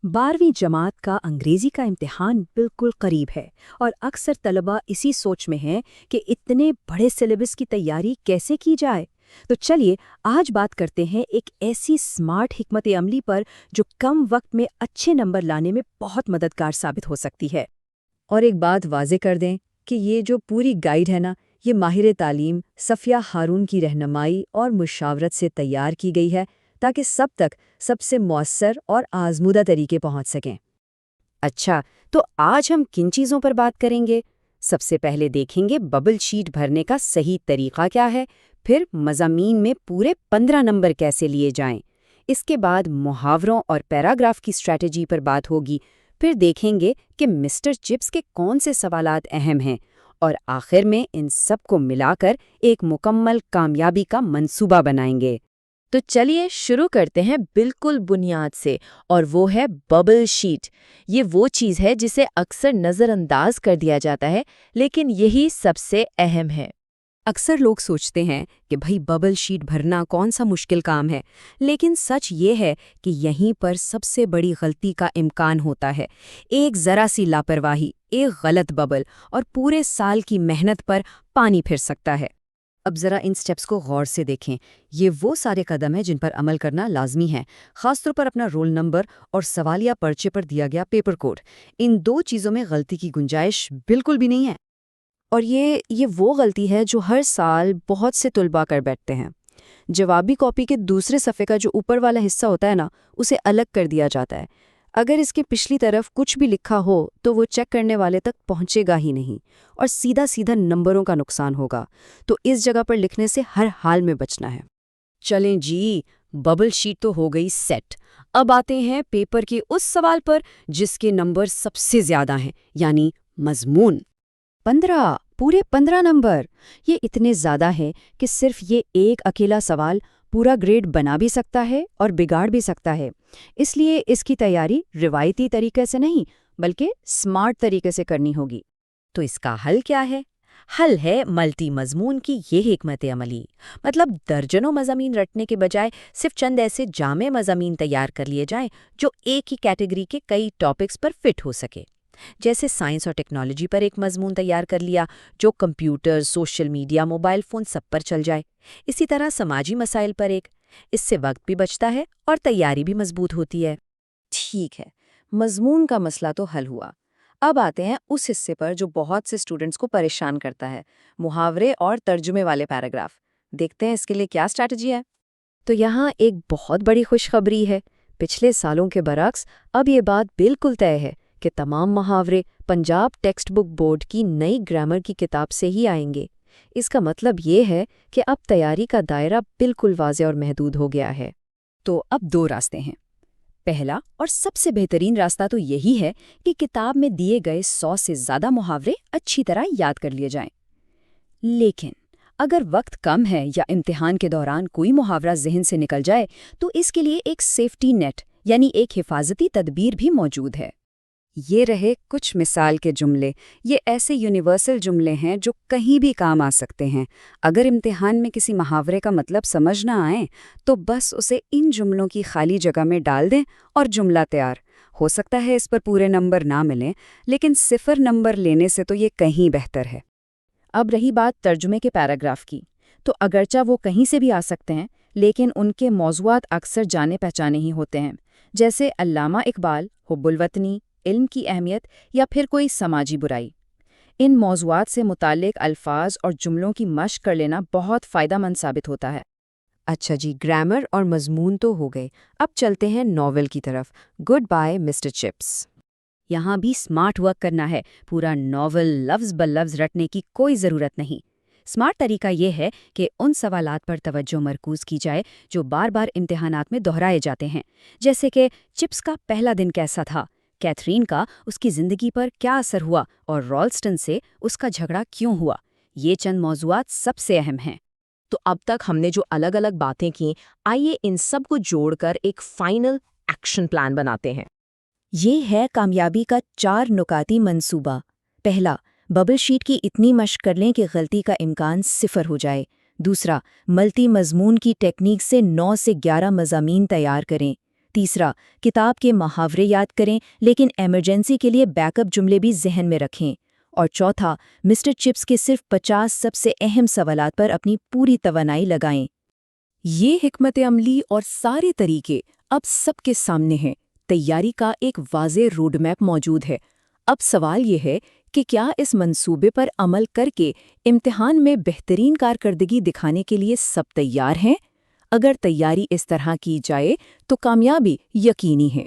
12वीं जमात का अंग्रेजी का इम्तिहान बिल्कुल करीब है और अक्सर तलबा इसी सोच में हैं कि इतने बड़े सिलेबस की तैयारी कैसे की जाए। तो चलिए आज बात करते हैं एक ऐसी स्मार्ट हिकमत अमली पर जो कम वक्त में अच्छे नंबर लाने में बहुत मददगार साबित हो सकती है। और एक बात वाज़े कर दें कि ये जो पूरी गाइड है ना, ये माहिर तालीम सफ़िया हारून की रहनुमाई और मुशावरत से तैयार की गई है ताकि सब तक सबसे मौसर और आजमूदा तरीके पहुंच सकें। अच्छा, तो आज हम किन चीज़ों पर बात करेंगे? सबसे पहले देखेंगे बबल शीट भरने का सही तरीका क्या है, फिर मज़ामीन में पूरे 15 नंबर कैसे लिए जाएं। इसके बाद मुहावरों और पैराग्राफ की स्ट्रैटेजी पर बात होगी। फिर देखेंगे कि मिस्टर चिप्स के कौन से सवालात अहम हैं और आखिर में इन सब को मिलाकर एक मुकम्मल कामयाबी का मंसूबा बनाएंगे। तो चलिए शुरू करते हैं बिल्कुल बुनियाद से, और वो है बबल शीट। ये वो चीज़ है जिसे अक्सर नज़रअंदाज कर दिया जाता है, लेकिन यही सबसे अहम है। अक्सर लोग सोचते हैं कि भाई बबल शीट भरना कौन सा मुश्किल काम है, लेकिन सच ये है कि यहीं पर सबसे बड़ी गलती का इम्कान होता है। एक ज़रा सी लापरवाही, एक गलत बबल और पूरे साल की मेहनत पर पानी फिर सकता है। अब ज़रा इन स्टेप्स को गौर से देखें। ये वो सारे कदम हैं जिन पर अमल करना लाजमी है, ख़ासतौर पर अपना रोल नंबर और सवालिया पर्चे पर दिया गया पेपर कोड। इन दो चीज़ों में गलती की गुंजाइश बिल्कुल भी नहीं है। और ये वो गलती है जो हर साल बहुत से तुलबा कर बैठते हैं। जवाबी कॉपी के दूसरे सफ़े का जो ऊपर वाला हिस्सा होता है ना, उसे अलग कर दिया जाता है। अगर इसके पिछली तरफ कुछ भी लिखा हो तो वो चेक करने वाले तक पहुंचेगा ही नहीं और सीधा सीधा नंबरों का नुकसान होगा। तो इस जगह पर लिखने से हर हाल में बचना है। चलें जी, बबल शीट तो हो गई सेट। अब आते हैं पेपर के उस सवाल पर जिसके नंबर सबसे ज़्यादा हैं, यानी मजमून। 15, पूरे 15 नंबर। ये इतने ज़्यादा है कि सिर्फ ये एक अकेला सवाल पूरा ग्रेड बना भी सकता है और बिगाड़ भी सकता है। इसलिए इसकी तैयारी रिवायती तरीके से नहीं बल्कि स्मार्ट तरीके से करनी होगी। तो इसका हल क्या है? हल है मल्टी मजमून की ये हिकमत अमली। मतलब दर्जनों मज़ामीन रटने के बजाय सिर्फ चंद ऐसे जामे मज़ामीन तैयार कर लिए जाएं जो एक ही कैटेगरी के कई टॉपिक्स पर फिट हो सके। जैसे साइंस और टेक्नोलॉजी पर एक मजमून तैयार कर लिया जो computer, social media, mobile phone सब पर चल जाए। इसी तरह समाजी मसाइल पर एक। इससे वक्त भी बचता है और तैयारी भी मजबूत होती है। ठीक है, मजमून का मसला तो हल हुआ। अब आते हैं उस हिस्से पर जो बहुत से स्टूडेंट्स को परेशान करता है, मुहावरे और तर्जुमे वाले पैराग्राफ। देखते हैं इसके लिए क्या स्ट्रैटेजी है। तो यहाँ एक बहुत बड़ी खुशखबरी है। पिछले सालों के बरक्स अब ये बात बिल्कुल तय है कि तमाम मुहावरे पंजाब टेक्स्ट बुक बोर्ड की नई ग्रामर की किताब से ही आएंगे। इसका मतलब ये है कि अब तैयारी का दायरा बिल्कुल वाज़े और महदूद हो गया है। तो अब दो रास्ते हैं। पहला और सबसे बेहतरीन रास्ता तो यही है कि किताब में दिए गए 100 से ज़्यादा मुहावरे अच्छी तरह याद कर लिए जाएं। लेकिन अगर वक्त कम है या इम्तिहान के दौरान कोई मुहावरा ज़हन से निकल जाए तो इसके लिए एक सेफ्टी नेट यानी एक हिफाजती तदबीर भी मौजूद है। ये रहे कुछ मिसाल के जुमले। ये ऐसे यूनिवर्सल जुमले हैं जो कहीं भी काम आ सकते हैं। अगर इम्तिहान में किसी मुहावरे का मतलब समझ ना आए तो बस उसे इन जुमलों की खाली जगह में डाल दें और जुमला तैयार। हो सकता है इस पर पूरे नंबर ना मिलें, लेकिन 0 नंबर लेने से तो ये कहीं बेहतर है। अब रही बात तर्जुमे के पैराग्राफ की, तो अगरचा वो कहीं से भी आ सकते हैं, लेकिन उनके मौज़ूआत अक्सर जाने पहचाने ही होते हैं। जैसे अल्लामा इकबाल, हुब्बुल वतनी, इल्म की अहमियत या फिर कोई समाजी बुराई। इन मौज़ूआत से मुताल्लिक़ अल्फाज और जुमलों की मश्क कर लेना बहुत फ़ायदेमंद साबित होता है। अच्छा जी, ग्रामर और मजमून तो हो गए। अब चलते हैं नॉवेल की तरफ। Goodbye mister Chips. यहाँ भी स्मार्ट वर्क करना है। पूरा नॉवेल लफ्ज़ ब लफ्ज़ रटने की कोई ज़रूरत नहीं। स्मार्ट तरीका ये है कि उन सवालात पर तवज्जो मरकूज़ की जाए जो बार बार इम्तिहानात में दोहराए जाते हैं। जैसे कि चिप्स का पहला दिन कैसा था, कैथरीन का उसकी ज़िंदगी पर क्या असर हुआ और रॉल्स्टन से उसका झगड़ा क्यों हुआ। ये चंद मौज़ूआत सबसे अहम हैं। तो अब तक हमने जो अलग अलग बातें की, आइए इन सब को जोड़कर एक फाइनल एक्शन प्लान बनाते हैं। ये है कामयाबी का 4 नुकाती मंसूबा। पहला, बबल शीट की इतनी मश्क कर लें कि गलती का इम्कान 0 हो जाए। दूसरा, मल्टी मजमून की टेक्निक से 9 से 11 मज़ामीन तैयार करें। تیسرا، کتاب کے محاورے یاد کریں لیکن ایمرجنسی کے لیے بیک اپ جملے بھی ذہن میں رکھیں۔ اور چوتھا، مسٹر چپس کے صرف 50 سب سے اہم سوالات پر اپنی پوری توانائی لگائیں۔ یہ حکمت عملی اور سارے طریقے اب سب کے سامنے ہیں۔ تیاری کا ایک واضح روڈ میپ موجود ہے۔ اب سوال یہ ہے کہ کیا اس منصوبے پر عمل کر کے امتحان میں بہترین کارکردگی دکھانے کے لیے سب تیار ہیں؟ اگر تیاری اس طرح کی جائے تو کامیابی یقینی ہے۔